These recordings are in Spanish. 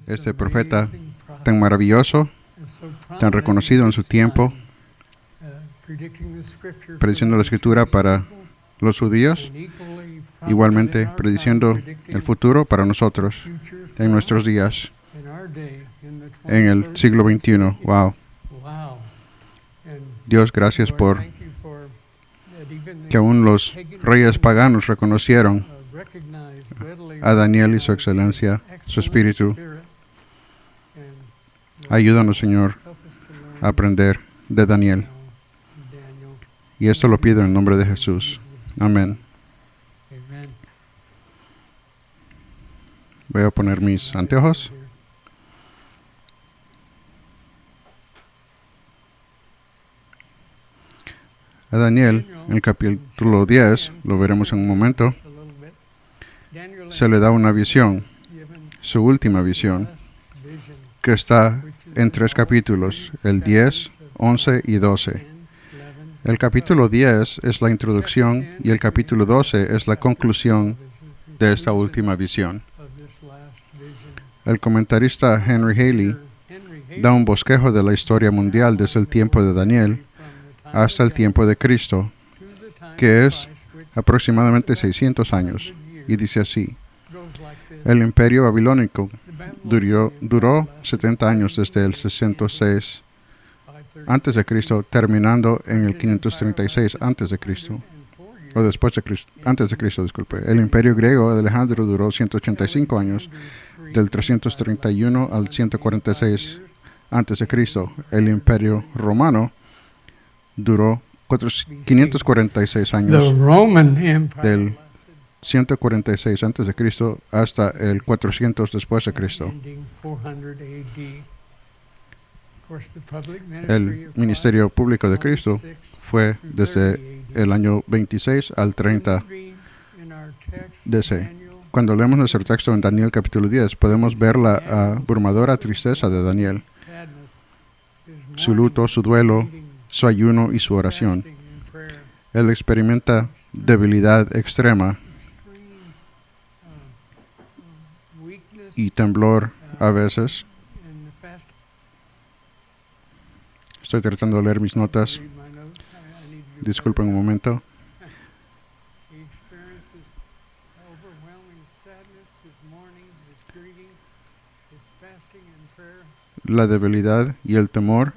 este profeta tan maravilloso, tan reconocido en su tiempo, prediciendo la escritura para los judíos, igualmente prediciendo el futuro para nosotros en nuestros días, en el siglo XXI. Wow. Dios, gracias por que aún los reyes paganos reconocieron a Daniel y su excelencia, su espíritu. Ayúdanos, Señor, a aprender de Daniel. Y esto lo pido en el nombre de Jesús. Amén. Voy a poner mis anteojos. A Daniel, en el capítulo 10, lo veremos en un momento, se le da una visión, su última visión, que está en 3 capítulos, el 10, 11 y 12. El capítulo 10 es la introducción y el capítulo 12 es la conclusión de esta última visión. El comentarista Henry Haley da un bosquejo de la historia mundial desde el tiempo de Daniel hasta el tiempo de Cristo, que es aproximadamente 600 años, y dice así: el imperio babilónico duró 70 años desde el 606 antes de Cristo, terminando en el 536 antes de Cristo, o después de Cristo, antes de Cristo, disculpe. El imperio griego de Alejandro duró 185 años, del 331 al 146 antes de Cristo. El imperio romano duró 546 años, del 146 antes de Cristo hasta el 400 después de Cristo. El ministerio público de Cristo fue desde el año 26 al 30 DC. Cuando leemos nuestro texto en Daniel capítulo 10, podemos ver la abrumadora tristeza de Daniel, su luto, su duelo, su ayuno y su oración. Él experimenta debilidad extrema y temblor a veces. Estoy tratando de leer mis notas. Disculpen un momento. La debilidad y el temor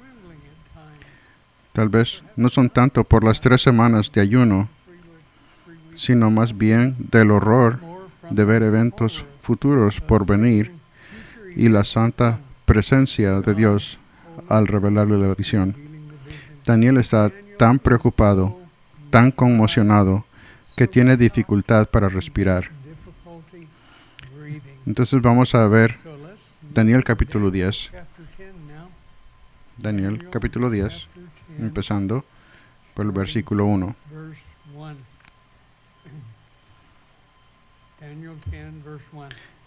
tal vez no son tanto por las 3 semanas de ayuno, sino más bien del horror de ver eventos futuros por venir y la santa presencia de Dios al revelarle la visión. Daniel está tan preocupado, tan conmocionado, que tiene dificultad para respirar. Entonces vamos a ver Daniel capítulo 10. Daniel capítulo 10, empezando por el versículo 1.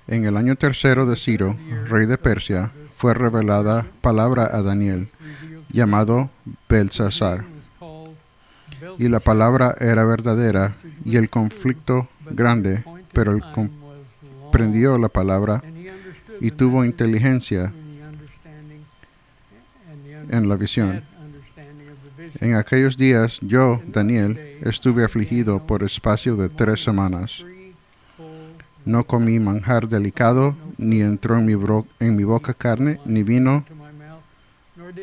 En el año tercero de Ciro, rey de Persia, fue revelada palabra a Daniel, llamado Belsasar. Y la palabra era verdadera y el conflicto grande, pero él comprendió la palabra y tuvo inteligencia en la visión. En aquellos días yo, Daniel, estuve afligido por espacio de 3 semanas. No comí manjar delicado, ni entró en mi boca carne, ni vino,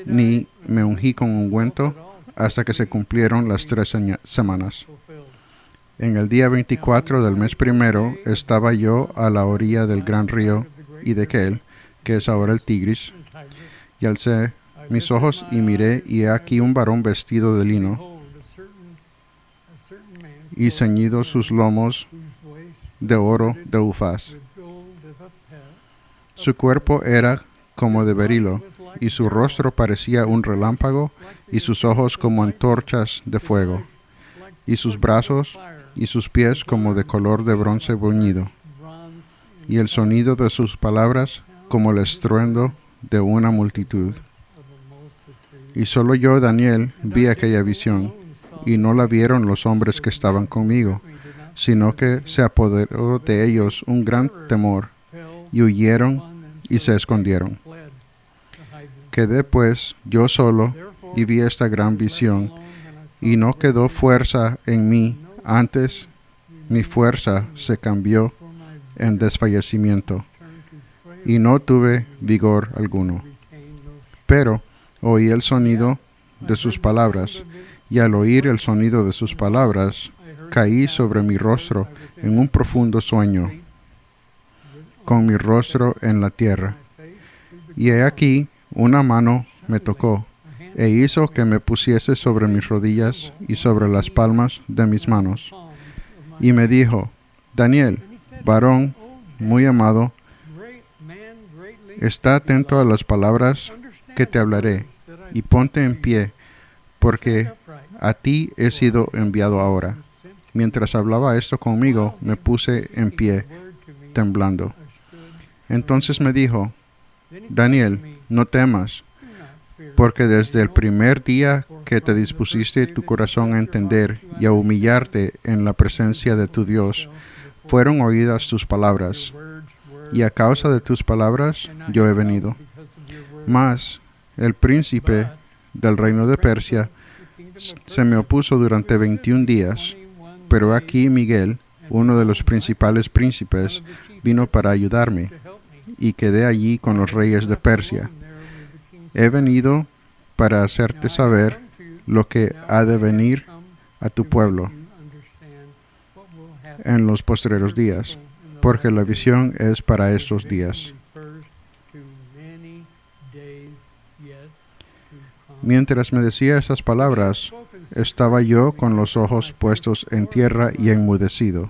ni me ungí con ungüento, hasta que se cumplieron las 3 semanas. En el día 24 del mes primero estaba yo a la orilla del gran río Hiddekel, que es ahora el Tigris, y alcé mis ojos y miré, y he aquí un varón vestido de lino, y ceñido sus lomos de oro de Ufaz. Su cuerpo era como de berilo, y su rostro parecía un relámpago, y sus ojos como antorchas de fuego, y sus brazos y sus pies como de color de bronce bruñido, y el sonido de sus palabras como el estruendo de una multitud. Y solo yo, Daniel, vi aquella visión, y no la vieron los hombres que estaban conmigo, sino que se apoderó de ellos un gran temor, y huyeron y se escondieron. Quedé pues yo solo y vi esta gran visión, y no quedó fuerza en mí, antes mi fuerza se cambió en desfallecimiento, y no tuve vigor alguno. Pero oí el sonido de sus palabras, y al oír el sonido de sus palabras, caí sobre mi rostro en un profundo sueño, con mi rostro en la tierra. Y he aquí, una mano me tocó, e hizo que me pusiese sobre mis rodillas y sobre las palmas de mis manos. Y me dijo: Daniel, varón muy amado, está atento a las palabras que te hablaré, y ponte en pie, porque a ti he sido enviado ahora. Mientras hablaba esto conmigo, me puse en pie, temblando. Entonces me dijo: Daniel, no temas, porque desde el primer día que te dispusiste tu corazón a entender y a humillarte en la presencia de tu Dios, fueron oídas tus palabras, y a causa de tus palabras yo he venido. Mas el príncipe del reino de Persia se me opuso durante 21 días, pero aquí Miguel, uno de los principales príncipes, vino para ayudarme, y quedé allí con los reyes de Persia. He venido para hacerte saber lo que ha de venir a tu pueblo en los postreros días, porque la visión es para estos días. Mientras me decía esas palabras, estaba yo con los ojos puestos en tierra y enmudecido.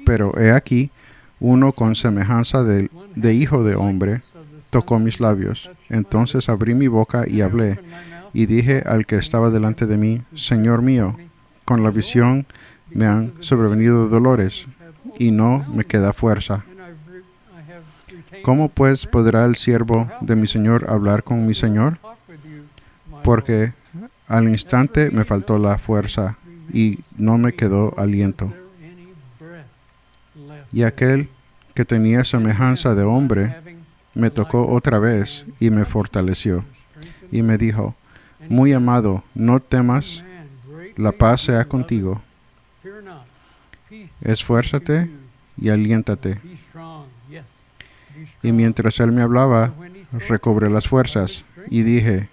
Pero he aquí, uno con semejanza de hijo de hombre tocó mis labios. Entonces abrí mi boca y hablé, y dije al que estaba delante de mí: Señor mío, con la visión me han sobrevenido dolores, y no me queda fuerza. ¿Cómo pues podrá el siervo de mi Señor hablar con mi Señor? Porque al instante me faltó la fuerza, y no me quedó aliento. Y aquel que tenía semejanza de hombre me tocó otra vez y me fortaleció, y me dijo: Muy amado, no temas, la paz sea contigo. Esfuérzate y aliéntate. Y mientras él me hablaba, recobré las fuerzas, y dije: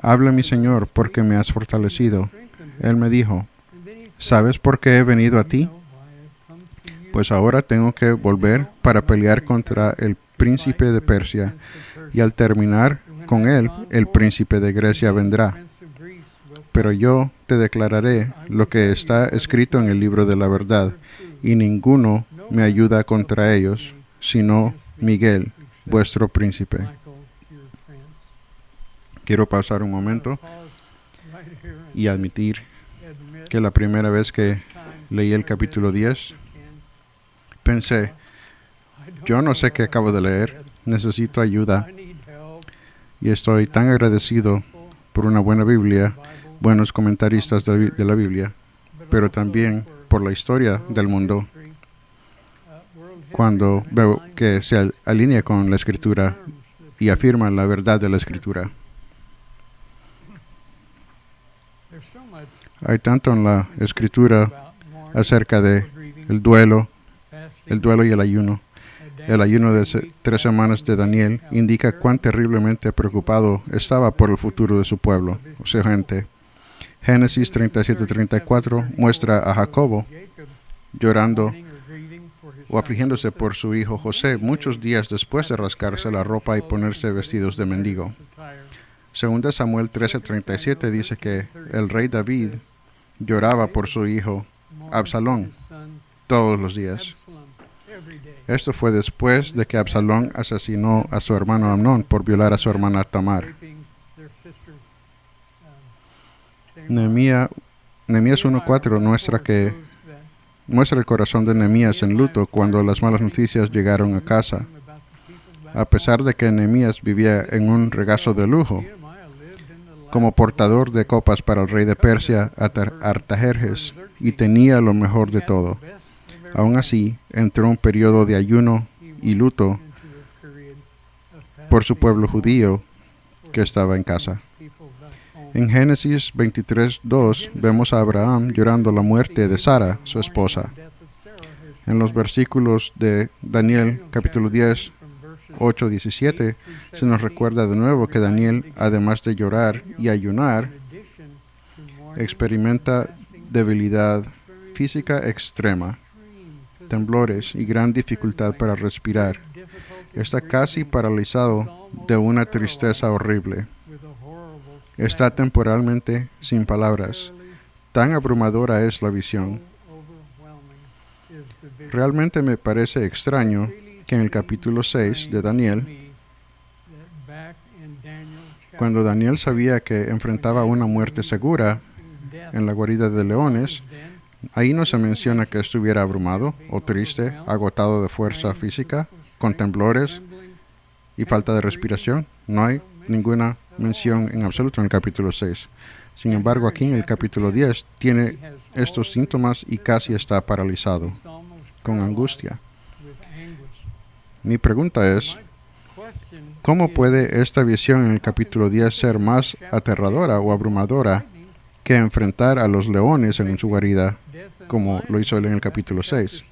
Habla, mi Señor, porque me has fortalecido. Él me dijo: ¿Sabes por qué he venido a ti? Pues ahora tengo que volver para pelear contra el príncipe de Persia, y al terminar con él, el príncipe de Grecia vendrá. Pero yo te declararé lo que está escrito en el libro de la verdad, y ninguno me ayuda contra ellos, sino Miguel, vuestro príncipe. Quiero pausar un momento y admitir que la primera vez que leí el capítulo 10, pensé: yo no sé qué acabo de leer, necesito ayuda. Y estoy tan agradecido por una buena Biblia, buenos comentaristas de la Biblia, pero también por la historia del mundo, cuando veo que se alinea con la Escritura y afirma la verdad de la Escritura. Hay tanto en la Escritura acerca de el duelo y el ayuno. El ayuno de 3 semanas de Daniel indica cuán terriblemente preocupado estaba por el futuro de su pueblo, o sea, gente. Génesis 37-34 muestra a Jacobo llorando o afligiéndose por su hijo José muchos días después de rascarse la ropa y ponerse vestidos de mendigo. Segunda Samuel 13:37 dice que el rey David lloraba por su hijo Absalón todos los días. Esto fue después de que Absalón asesinó a su hermano Amnón por violar a su hermana Tamar. Nehemías 1:4 muestra el corazón de Nehemías en luto cuando las malas noticias llegaron a casa. A pesar de que Nehemías vivía en un regazo de lujo, como portador de copas para el rey de Persia, Artajerjes, y tenía lo mejor de todo. Aún así, entró un periodo de ayuno y luto por su pueblo judío que estaba en casa. En Génesis 23:2 vemos a Abraham llorando la muerte de Sara, su esposa. En los versículos de Daniel capítulo 10, 8-17, se nos recuerda de nuevo que Daniel, además de llorar y ayunar, experimenta debilidad física extrema, temblores y gran dificultad para respirar. Está casi paralizado de una tristeza horrible. Está temporalmente sin palabras. Tan abrumadora es la visión. Realmente me parece extraño que en el capítulo 6 de Daniel, cuando Daniel sabía que enfrentaba una muerte segura en la guarida de leones, ahí no se menciona que estuviera abrumado o triste, agotado de fuerza física, con temblores y falta de respiración. No hay ninguna mención en absoluto en el capítulo 6. Sin embargo, aquí en el capítulo 10 tiene estos síntomas y casi está paralizado, con angustia. Mi pregunta es, ¿cómo puede esta visión en el capítulo 10 ser más aterradora o abrumadora que enfrentar a los leones en su guarida, como lo hizo él en el capítulo 6?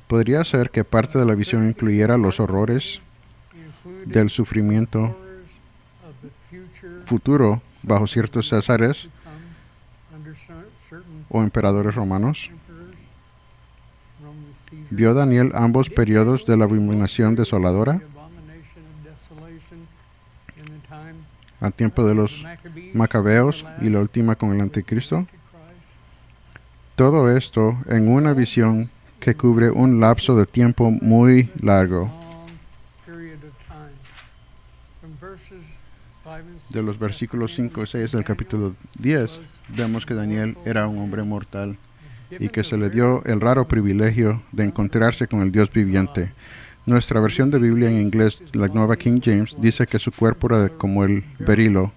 ¿Podría ser que parte de la visión incluyera los horrores del sufrimiento futuro bajo ciertos césares o emperadores romanos? ¿Vio Daniel ambos periodos de la abominación desoladora? Al tiempo de los macabeos y la última con el anticristo. Todo esto en una visión que cubre un lapso de tiempo muy largo. De los versículos 5 y 6 del capítulo 10, vemos que Daniel era un hombre mortal y que se le dio el raro privilegio de encontrarse con el Dios viviente. Nuestra versión de Biblia en inglés, la Nueva King James, dice que su cuerpo era como el berilo.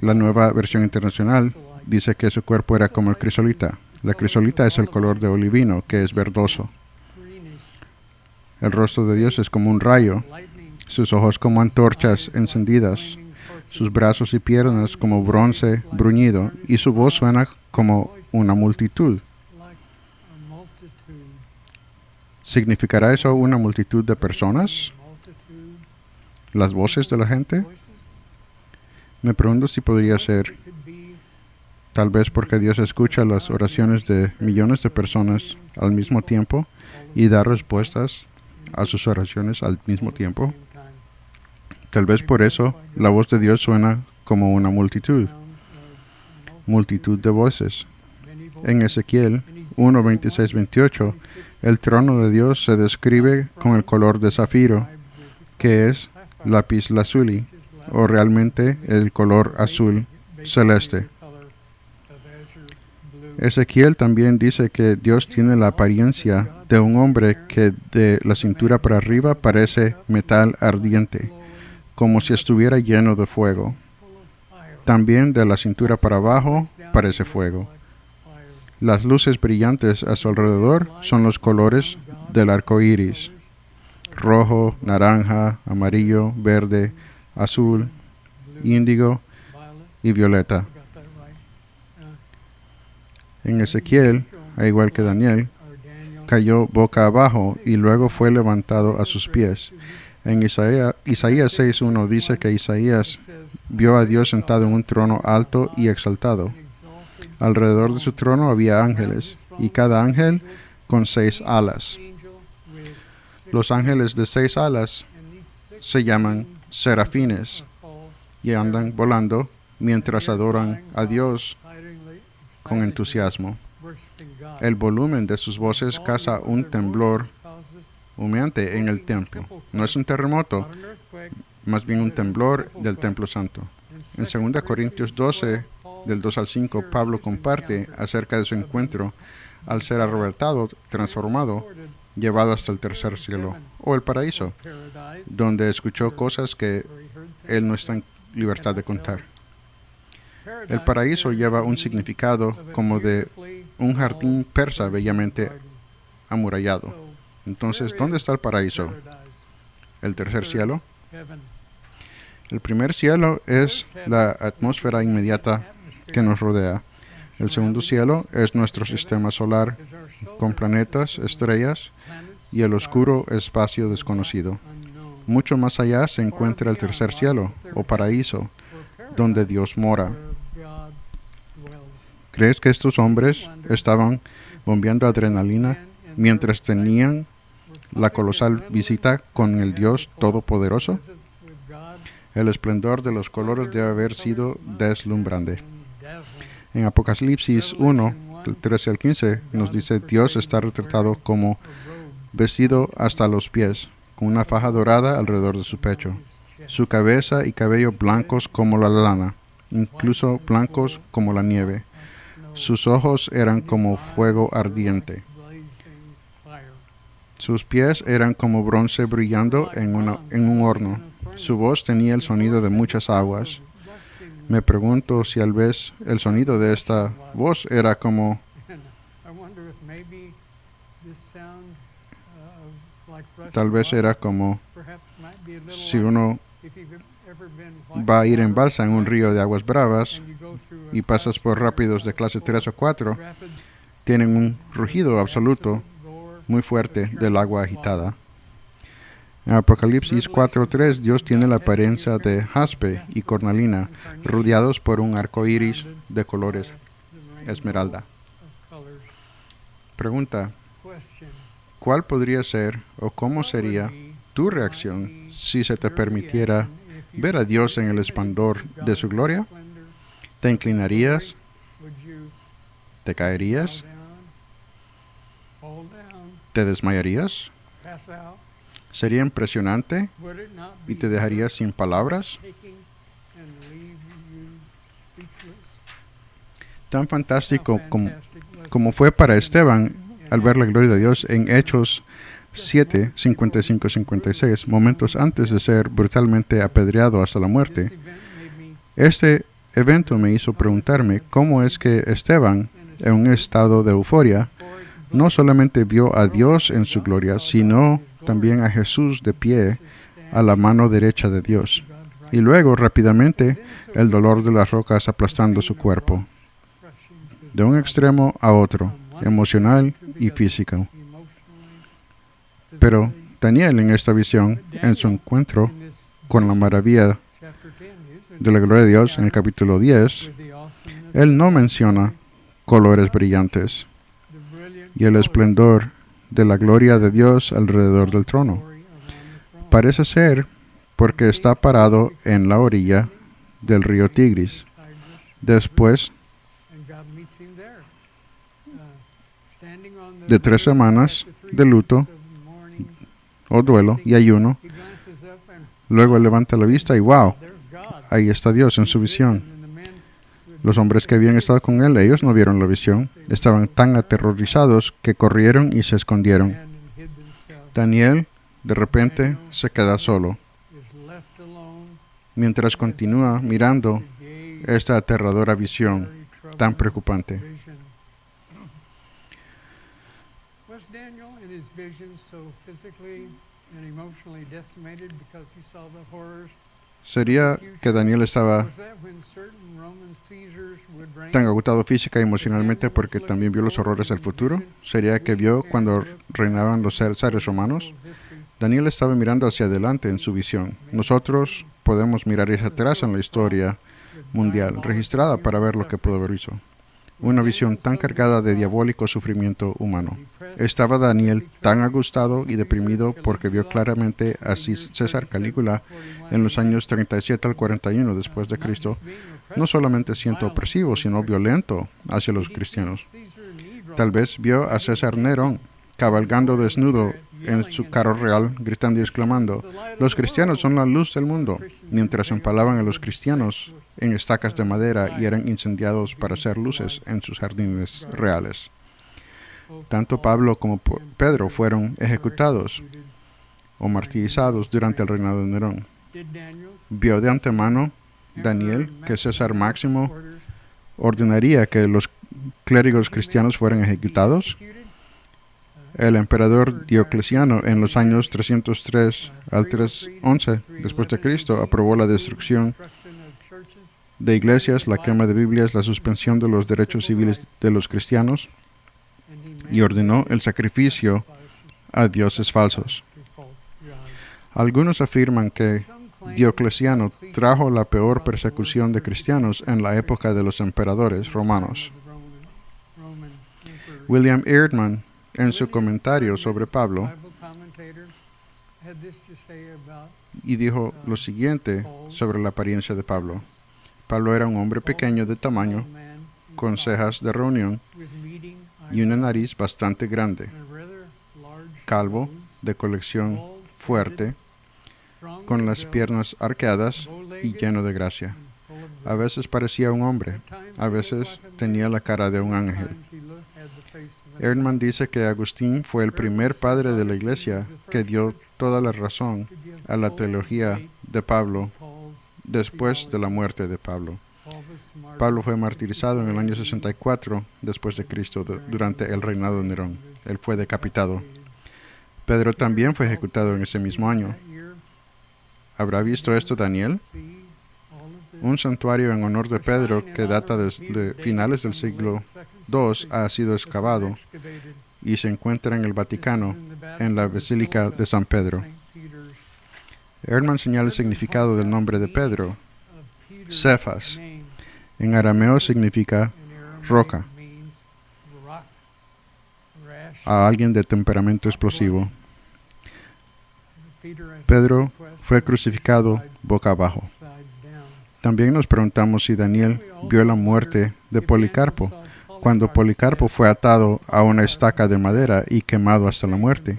La Nueva Versión Internacional dice que su cuerpo era como el crisolita. La crisolita es el color de olivino, que es verdoso. El rostro de Dios es como un rayo, sus ojos como antorchas encendidas, sus brazos y piernas como bronce bruñido, y su voz suena como una multitud. ¿Significará eso una multitud de personas? ¿Las voces de la gente? Me pregunto si podría ser, tal vez porque Dios escucha las oraciones de millones de personas al mismo tiempo y da respuestas a sus oraciones al mismo tiempo. Tal vez por eso la voz de Dios suena como una multitud de voces. En Ezequiel 1, 26, 28, el trono de Dios se describe con el color de zafiro, que es lapislázuli, o realmente el color azul celeste. Ezequiel también dice que Dios tiene la apariencia de un hombre que de la cintura para arriba parece metal ardiente, como si estuviera lleno de fuego. También de la cintura para abajo parece fuego. Las luces brillantes a su alrededor son los colores del arco iris: rojo, naranja, amarillo, verde, azul, índigo y violeta. En Ezequiel, al igual que Daniel, cayó boca abajo y luego fue levantado a sus pies. En Isaías 6:1 dice que Isaías vio a Dios sentado en un trono alto y exaltado. Alrededor de su trono había ángeles, y cada ángel con 6 alas. Los ángeles de 6 alas se llaman serafines y andan volando mientras adoran a Dios con entusiasmo. El volumen de sus voces causa un temblor humeante en el templo. No es un terremoto, más bien un temblor del templo santo. En 2 Corintios 12, del 2 al 5, Pablo comparte acerca de su encuentro al ser arrebatado, transformado, llevado hasta el tercer cielo, o el paraíso, donde escuchó cosas que él no está en libertad de contar. El paraíso lleva un significado como de un jardín persa bellamente amurallado. Entonces, ¿dónde está el paraíso? el tercer cielo. El primer cielo es la atmósfera inmediata que nos rodea. El segundo cielo es nuestro sistema solar con planetas, estrellas y el oscuro espacio desconocido. Mucho más allá se encuentra el tercer cielo, o paraíso, donde Dios mora. ¿Crees que estos hombres estaban bombeando adrenalina mientras tenían la colosal visita con el Dios Todopoderoso? El esplendor de los colores debe haber sido deslumbrante. En Apocalipsis 1, del 13 al 15, nos dice: Dios está retratado como vestido hasta los pies, con una faja dorada alrededor de su pecho. Su cabeza y cabello blancos como la lana, incluso blancos como la nieve. Sus ojos eran como fuego ardiente. Sus pies eran como bronce brillando en un horno. Su voz tenía el sonido de muchas aguas. Me pregunto si tal vez el sonido de esta voz era como si uno va a ir en balsa en un río de aguas bravas y pasas por rápidos de clase 3 o 4, tienen un rugido absoluto muy fuerte del agua agitada. En Apocalipsis 4:3, Dios tiene la apariencia de jaspe y cornalina, rodeados por un arco iris de colores esmeralda. Pregunta: ¿cuál podría ser o cómo sería tu reacción si se te permitiera ver a Dios en el esplendor de su gloria? ¿Te inclinarías? ¿Te caerías? ¿Te desmayarías? ¿Sería impresionante y te dejaría sin palabras? Tan fantástico como fue para Esteban al ver la gloria de Dios en Hechos 7, 55-56, momentos antes de ser brutalmente apedreado hasta la muerte. Este evento me hizo preguntarme cómo es que Esteban, en un estado de euforia, no solamente vio a Dios en su gloria, sino también a Jesús de pie a la mano derecha de Dios. Y luego, rápidamente, el dolor de las rocas aplastando su cuerpo. De un extremo a otro, emocional y físico. Pero Daniel, en esta visión, en su encuentro con la maravilla de la gloria de Dios en el capítulo 10, él no menciona colores brillantes y el esplendor de la gloria de Dios alrededor del trono. Parece ser porque está parado en la orilla del río Tigris. Después de 3 semanas de luto o duelo y ayuno, luego levanta la vista y ¡wow! Ahí está Dios en su visión. Los hombres que habían estado con él, ellos no vieron la visión. Estaban tan aterrorizados que corrieron y se escondieron. Daniel, de repente, se queda solo, mientras continúa mirando esta aterradora visión tan preocupante. ¿Sería que Daniel estaba tan agotado física y emocionalmente porque también vio los horrores del futuro? ¿Sería que vio cuando reinaban los seres romanos? Daniel estaba mirando hacia adelante en su visión. Nosotros podemos mirar hacia atrás en la historia mundial registrada para ver lo que pudo haber visto. Una visión tan cargada de diabólico sufrimiento humano. Estaba Daniel tan angustiado y deprimido porque vio claramente a César Calígula en los años 37 al 41 después de Cristo, no solamente siendo opresivo, sino violento hacia los cristianos. Tal vez vio a César Nerón cabalgando desnudo en su carro real, gritando y exclamando: "Los cristianos son la luz del mundo", mientras empalaban a los cristianos en estacas de madera y eran incendiados para hacer luces en sus jardines reales. Tanto Pablo como Pedro fueron ejecutados o martirizados durante el reinado de Nerón. ¿Vio de antemano Daniel que César Máximo ordenaría que los clérigos cristianos fueran ejecutados? El emperador Diocleciano en los años 303 al 311 después de Cristo aprobó la destrucción de iglesias, la quema de Biblias, la suspensión de los derechos civiles de los cristianos y ordenó el sacrificio a dioses falsos. Algunos afirman que Diocleciano trajo la peor persecución de cristianos en la época de los emperadores romanos. William Erdman, en su comentario sobre Pablo, y dijo lo siguiente sobre la apariencia de Pablo. Pablo era un hombre pequeño de tamaño, con cejas de reunión y una nariz bastante grande, calvo, de complexión fuerte, con las piernas arqueadas y lleno de gracia. A veces parecía un hombre, a veces tenía la cara de un ángel. Erdman dice que Agustín fue el primer padre de la Iglesia que dio toda la razón a la teología de Pablo después de la muerte de Pablo. Pablo fue martirizado en el año 64 después de Cristo durante el reinado de Nerón. Él fue decapitado. Pedro también fue ejecutado en ese mismo año. ¿Habrá visto esto Daniel? Un santuario en honor de Pedro que data desde finales del siglo II ha sido excavado y se encuentra en el Vaticano, en la Basílica de San Pedro. Erdman señala el significado del nombre de Pedro. Cefas, en arameo significa roca, a alguien de temperamento explosivo. Pedro fue crucificado boca abajo. También nos preguntamos si Daniel vio la muerte de Policarpo, cuando Policarpo fue atado a una estaca de madera y quemado hasta la muerte.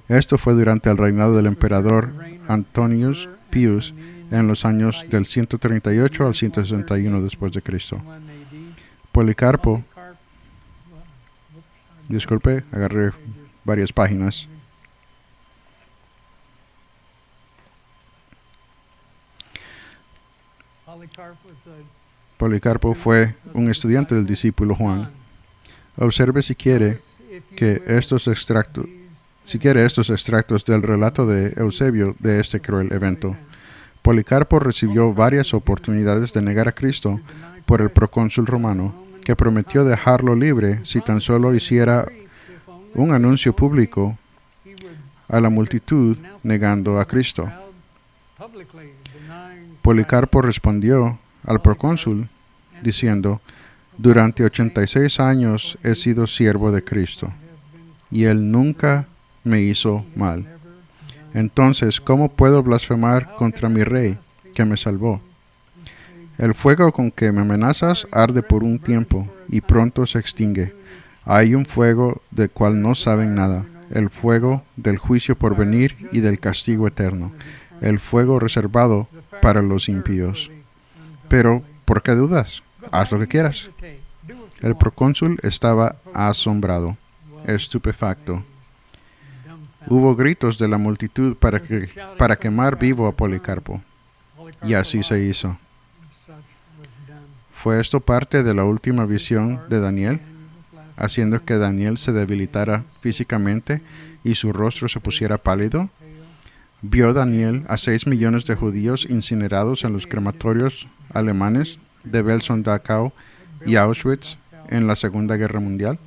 Esto fue durante el reinado del emperador Antonius Pius en los años del 138 al 161 después de Cristo. Policarpo, disculpe, agarré varias páginas. Policarpo fue un estudiante del discípulo Juan. Observe si quiere estos extractos del relato de Eusebio de este cruel evento. Policarpo recibió varias oportunidades de negar a Cristo por el procónsul romano, que prometió dejarlo libre si tan solo hiciera un anuncio público a la multitud negando a Cristo. Policarpo respondió al procónsul diciendo: durante 86 años he sido siervo de Cristo, y Él nunca me hizo mal. Entonces, ¿cómo puedo blasfemar contra mi Rey, que me salvó? El fuego con que me amenazas arde por un tiempo, y pronto se extingue. Hay un fuego del cual no saben nada, el fuego del juicio por venir y del castigo eterno, el fuego reservado para los impíos. Pero, ¿por qué dudas? Haz lo que quieras. El procónsul estaba asombrado, estupefacto. Hubo gritos de la multitud para quemar vivo a Policarpo, y así se hizo. ¿Fue esto parte de la última visión de Daniel, haciendo que Daniel se debilitara físicamente y su rostro se pusiera pálido? ¿Vio Daniel a 6 millones de judíos incinerados en los crematorios alemanes de Belsen-Dachau y Auschwitz en la Segunda Guerra Mundial?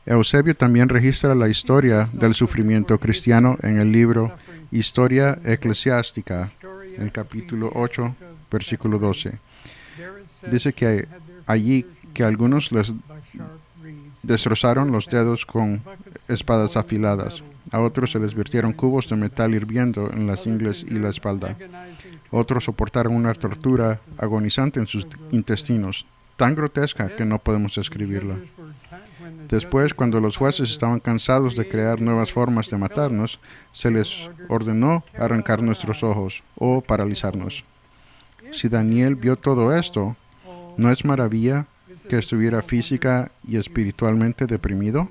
Eusebio también registra la historia del sufrimiento cristiano en el libro Historia Eclesiástica, en el capítulo 8, versículo 12. Dice que allí que algunos les destrozaron los dedos con espadas afiladas, a otros se les vertieron cubos de metal hirviendo en las ingles y la espalda. Otros soportaron una tortura agonizante en sus intestinos, tan grotesca que no podemos describirla. Después, cuando los jueces estaban cansados de crear nuevas formas de matarnos, se les ordenó arrancar nuestros ojos o paralizarnos. Si Daniel vio todo esto, ¿no es maravilla que estuviera física y espiritualmente deprimido,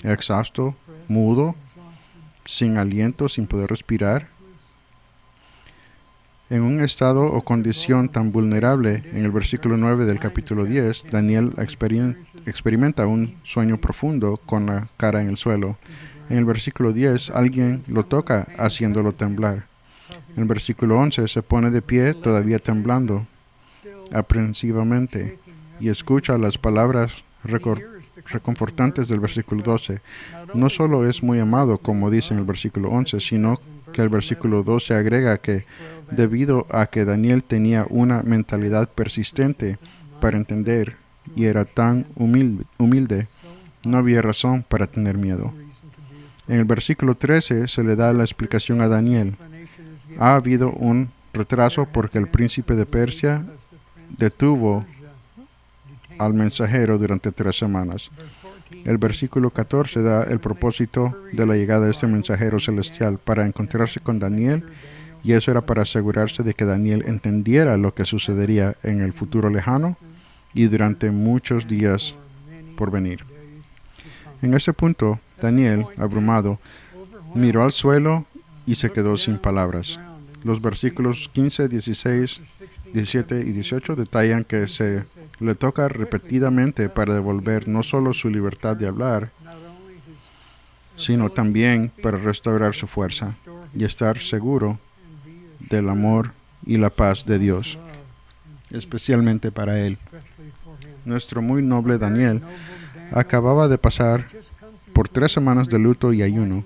exhausto, mudo, sin aliento, sin poder respirar? En un estado o condición tan vulnerable, en el versículo 9 del capítulo 10, Daniel experimenta un sueño profundo con la cara en el suelo. En el versículo 10, alguien lo toca haciéndolo temblar. En el versículo 11, se pone de pie todavía temblando aprensivamente y escucha las palabras reconfortantes del versículo 12. No solo es muy amado, como dice en el versículo 11, sino que el versículo 12 agrega que debido a que Daniel tenía una mentalidad persistente para entender y era tan humilde, no había razón para tener miedo. En el versículo 13 se le da la explicación a Daniel. Ha habido un retraso porque el príncipe de Persia detuvo al mensajero durante 3 semanas. El versículo 14 da el propósito de la llegada de este mensajero celestial para encontrarse con Daniel, y eso era para asegurarse de que Daniel entendiera lo que sucedería en el futuro lejano y durante muchos días por venir. En ese punto, Daniel, abrumado, miró al suelo y se quedó sin palabras. Los versículos 15, 16, 17 y 18 detallan que se le toca repetidamente para devolver no solo su libertad de hablar, sino también para restaurar su fuerza y estar seguro del amor y la paz de Dios, especialmente para él. Nuestro muy noble Daniel acababa de pasar por 3 semanas de luto y ayuno,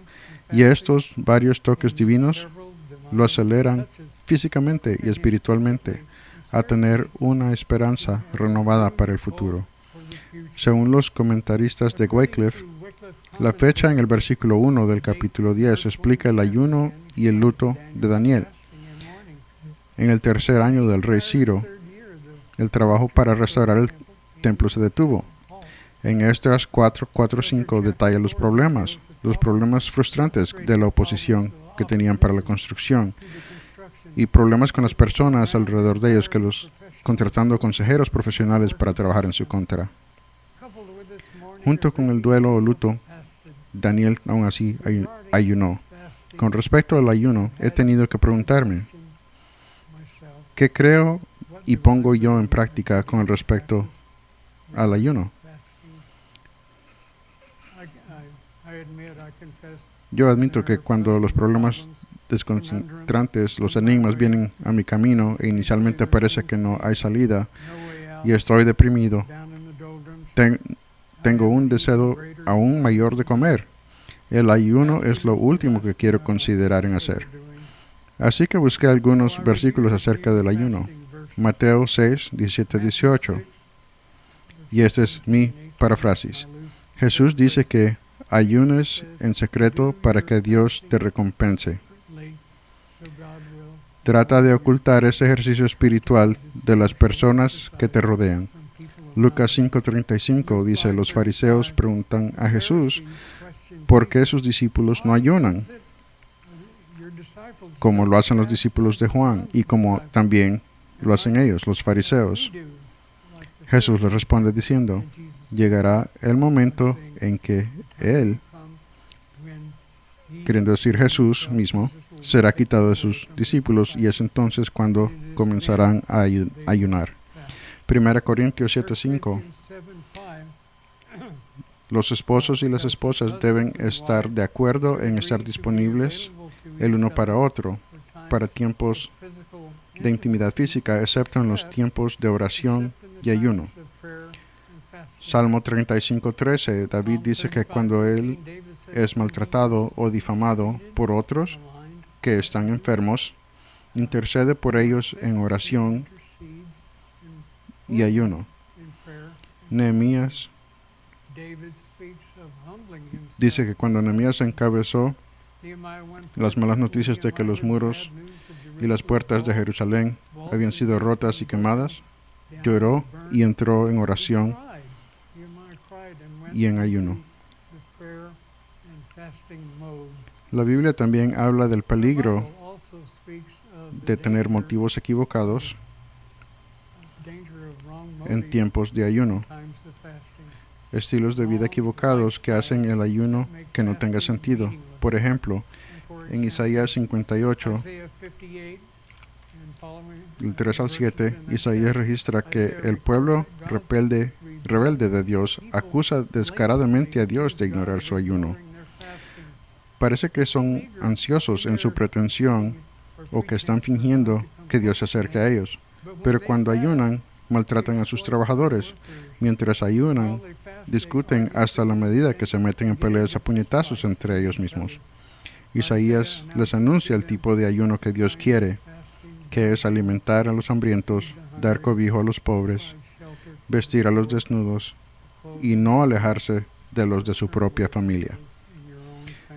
y estos varios toques divinos lo aceleran físicamente y espiritualmente a tener una esperanza renovada para el futuro. Según los comentaristas de Wycliffe, la fecha en el versículo 1 del capítulo 10 explica el ayuno y el luto de Daniel. En el 3er año del rey Ciro, el trabajo para restaurar el templo se detuvo. En Esdras 4:4-5 detalla los problemas frustrantes de la oposición que tenían para la construcción y problemas con las personas alrededor de ellos que los contratando consejeros profesionales para trabajar en su contra. Junto con el duelo o luto, Daniel aún así ayunó. Con respecto al ayuno, he tenido que preguntarme, ¿qué creo y pongo yo en práctica con respecto al ayuno? Yo admito que cuando los problemas desconcentrantes, los enigmas vienen a mi camino e inicialmente parece que no hay salida y estoy deprimido, tengo un deseo aún mayor de comer. El ayuno es lo último que quiero considerar en hacer. Así que busqué algunos versículos acerca del ayuno. Mateo 6, 17-18. Y esta es mi paráfrasis. Jesús dice que ayunes en secreto para que Dios te recompense. Trata de ocultar ese ejercicio espiritual de las personas que te rodean. Lucas 5:35 dice, los fariseos preguntan a Jesús por qué sus discípulos no ayunan, como lo hacen los discípulos de Juan y como también lo hacen ellos, los fariseos. Jesús les responde diciendo, llegará el momento en que Él, queriendo decir Jesús mismo, será quitado de sus discípulos y es entonces cuando comenzarán a ayunar. 1 Corintios 7:5. Los esposos y las esposas deben estar de acuerdo en estar disponibles el uno para otro, para tiempos de intimidad física, excepto en los tiempos de oración y ayuno. Salmo 35:13, David dice que cuando él es maltratado o difamado por otros que están enfermos, intercede por ellos en oración y ayuno. Nehemías dice que cuando Nehemías encabezó las malas noticias de que los muros y las puertas de Jerusalén habían sido rotas y quemadas, lloró y entró en oración y en ayuno. La Biblia también habla del peligro de tener motivos equivocados en tiempos de ayuno. Estilos de vida equivocados que hacen el ayuno que no tenga sentido. Por ejemplo, en Isaías 58, del 3 al 7, Isaías registra que el pueblo rebelde de Dios acusa descaradamente a Dios de ignorar su ayuno. Parece que son ansiosos en su pretensión o que están fingiendo que Dios se acerca a ellos. Pero cuando ayunan, maltratan a sus trabajadores. Mientras ayunan, discuten hasta la medida que se meten en peleas a puñetazos entre ellos mismos. Isaías les anuncia el tipo de ayuno que Dios quiere, que es alimentar a los hambrientos, dar cobijo a los pobres, vestir a los desnudos y no alejarse de los de su propia familia.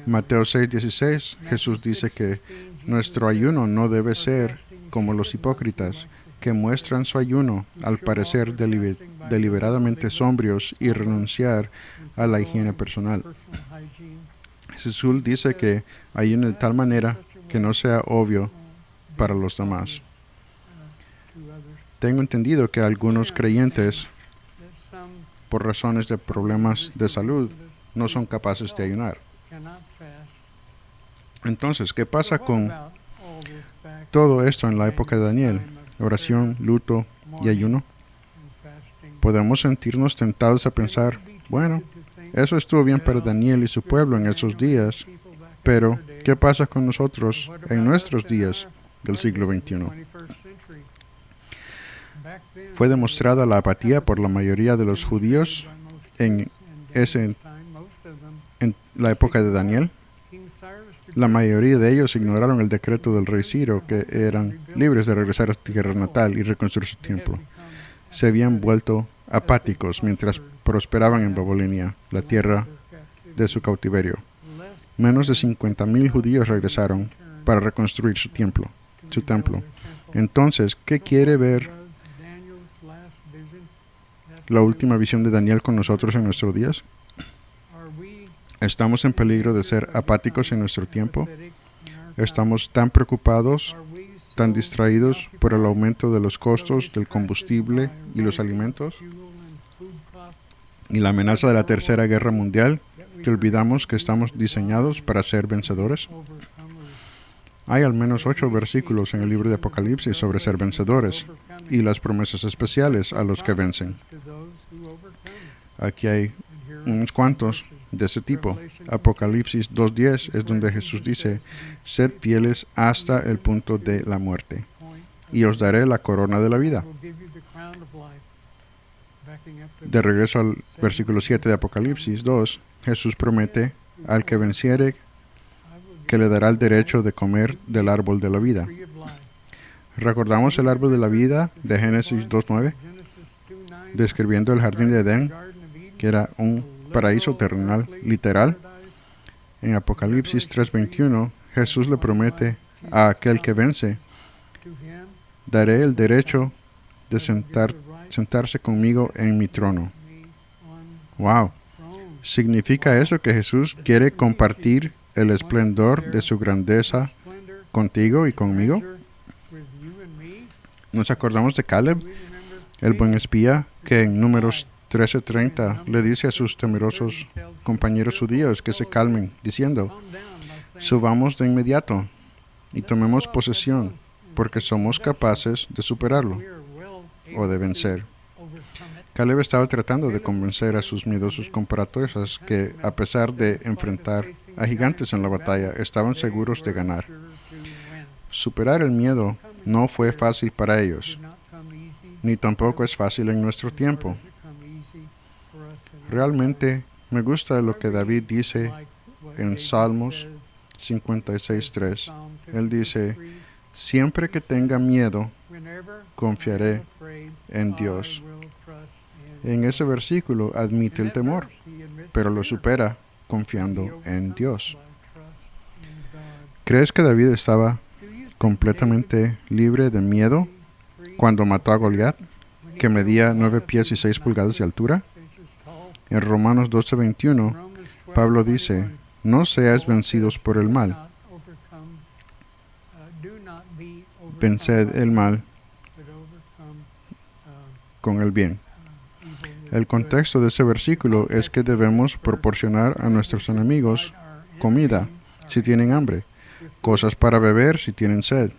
Mateo 6:16, Jesús dice que nuestro ayuno no debe ser como los hipócritas, que muestran su ayuno al parecer deliberadamente sombrios y renunciar a la higiene personal. Jesús dice que ayune de tal manera que no sea obvio para los demás. Tengo entendido que algunos creyentes, por razones de problemas de salud, no son capaces de ayunar. Entonces, ¿qué pasa con todo esto en la época de Daniel? Oración, luto y ayuno. Podemos sentirnos tentados a pensar, bueno, eso estuvo bien para Daniel y su pueblo en esos días, pero ¿qué pasa con nosotros en nuestros días del siglo XXI? Fue demostrada la apatía por la mayoría de los judíos en la época de Daniel. La mayoría de ellos ignoraron el decreto del rey Ciro, que eran libres de regresar a su tierra natal y reconstruir su templo. Se habían vuelto apáticos mientras prosperaban en Babilonia, la tierra de su cautiverio. Menos de 50,000 judíos regresaron para reconstruir su templo. Entonces, ¿qué quiere ver la última visión de Daniel con nosotros en nuestros días? ¿Estamos en peligro de ser apáticos en nuestro tiempo? ¿Estamos tan preocupados, tan distraídos por el aumento de los costos del combustible y los alimentos y la amenaza de la Tercera Guerra Mundial que olvidamos que estamos diseñados para ser vencedores? Hay al menos 8 versículos en el libro de Apocalipsis sobre ser vencedores y las promesas especiales a los que vencen. Aquí hay unos cuantos de ese tipo. Apocalipsis 2:10 es donde Jesús dice, sed fieles hasta el punto de la muerte, y os daré la corona de la vida. De regreso al versículo 7 de Apocalipsis 2, Jesús promete al que venciere que le dará el derecho de comer del árbol de la vida. ¿Recordamos el árbol de la vida de Génesis 2:9? Describiendo el jardín de Edén, que era un paraíso terrenal literal. En Apocalipsis 3:21, Jesús le promete a aquel que vence, daré el derecho de sentarse conmigo en mi trono. ¡Wow! ¿Significa eso que Jesús quiere compartir el esplendor de su grandeza contigo y conmigo? ¿Nos acordamos de Caleb, el buen espía, que en Números 13:30 le dice a sus temerosos compañeros judíos que se calmen, diciendo, subamos de inmediato y tomemos posesión, porque somos capaces de superarlo o de vencer? Caleb estaba tratando de convencer a sus miedosos compatriotas que, a pesar de enfrentar a gigantes en la batalla, estaban seguros de ganar. Superar el miedo no fue fácil para ellos, ni tampoco es fácil en nuestro tiempo. Realmente me gusta lo que David dice en Salmos 56:3. Él dice, siempre que tenga miedo, confiaré en Dios. En ese versículo admite el temor, pero lo supera confiando en Dios. ¿Crees que David estaba completamente libre de miedo cuando mató a Goliat, que medía 9 pies y 6 pulgadas de altura? En Romanos 12:21, Pablo dice, no seáis vencidos por el mal. Venced el mal con el bien. El contexto de ese versículo es que debemos proporcionar a nuestros enemigos comida si tienen hambre, cosas para beber si tienen sed,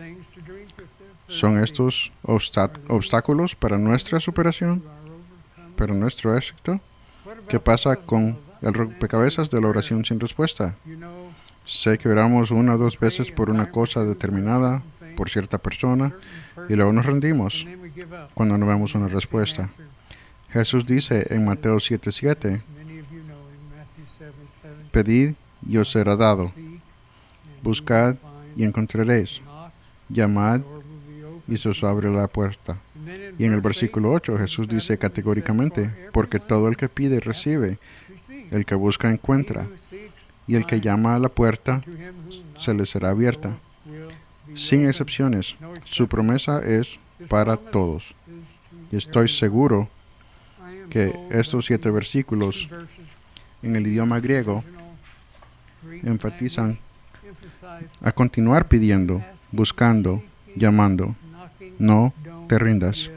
¿Son estos obstáculos para nuestra superación, para nuestro éxito? ¿Qué pasa con el rompecabezas de la oración sin respuesta? Sé que oramos una o dos veces por una cosa determinada, por cierta persona, y luego nos rendimos cuando no vemos una respuesta. Jesús dice en Mateo 7:7, pedid y os será dado, buscad y encontraréis, llamad y se os abre la puerta. Y en el versículo 8 Jesús dice categóricamente, porque todo el que pide recibe, el que busca encuentra, y el que llama a la puerta se le será abierta. Sin excepciones, su promesa es para todos. Y estoy seguro que estos 7 versículos en el idioma griego enfatizan a continuar pidiendo, buscando, llamando. No te rindas.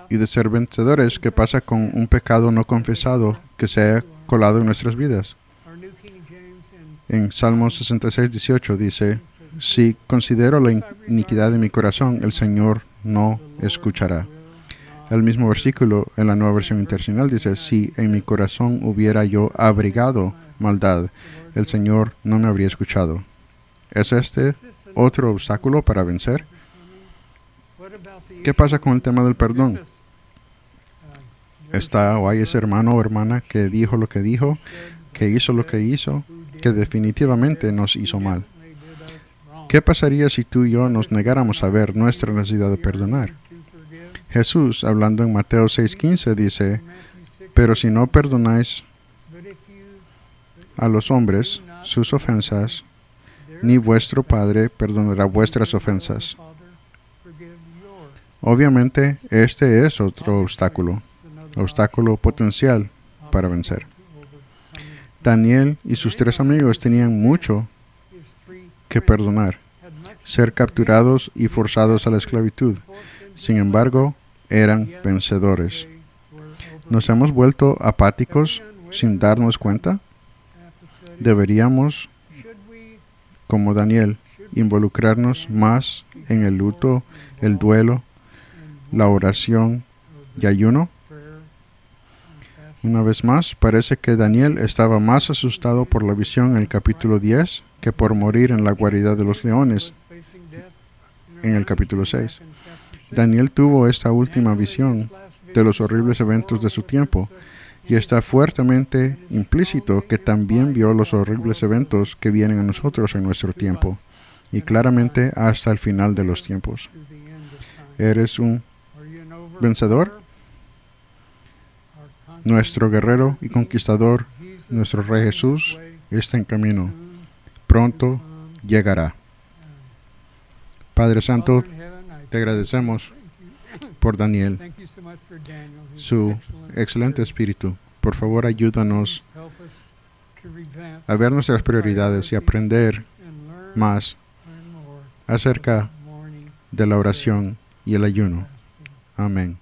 Y de ser vencedores, ¿qué pasa con un pecado no confesado que se ha colado en nuestras vidas? En Salmos 66:18 dice, si considero la iniquidad de mi corazón, el Señor no escuchará. El mismo versículo en la Nueva Versión Internacional dice, si en mi corazón hubiera yo abrigado maldad, el Señor no me habría escuchado. ¿Es este otro obstáculo para vencer? ¿Qué pasa con el tema del perdón? ¿Está o hay ese hermano o hermana que dijo lo que dijo, que hizo lo que hizo, que definitivamente nos hizo mal? ¿Qué pasaría si tú y yo nos negáramos a ver nuestra necesidad de perdonar? Jesús, hablando en Mateo 6:15, dice, pero si no perdonáis a los hombres sus ofensas, ni vuestro Padre perdonará vuestras ofensas. Obviamente, este es otro obstáculo potencial para vencer. Daniel y sus 3 amigos tenían mucho que perdonar, ser capturados y forzados a la esclavitud. Sin embargo, eran vencedores. ¿Nos hemos vuelto apáticos sin darnos cuenta? Deberíamos, como Daniel, involucrarnos más en el luto, el duelo, la oración y ayuno. Una vez más, parece que Daniel estaba más asustado por la visión en el capítulo 10 que por morir en la guarida de los leones en el capítulo 6. Daniel tuvo esta última visión de los horribles eventos de su tiempo, y está fuertemente implícito que también vio los horribles eventos que vienen a nosotros en nuestro tiempo, y claramente hasta el final de los tiempos. ¿Eres un vencedor? Nuestro guerrero y conquistador, nuestro Rey Jesús, está en camino. Pronto llegará. Padre Santo, te agradecemos por Daniel, su excelente espíritu. Por favor, ayúdanos a ver nuestras prioridades y aprender más acerca de la oración y el ayuno. Amén.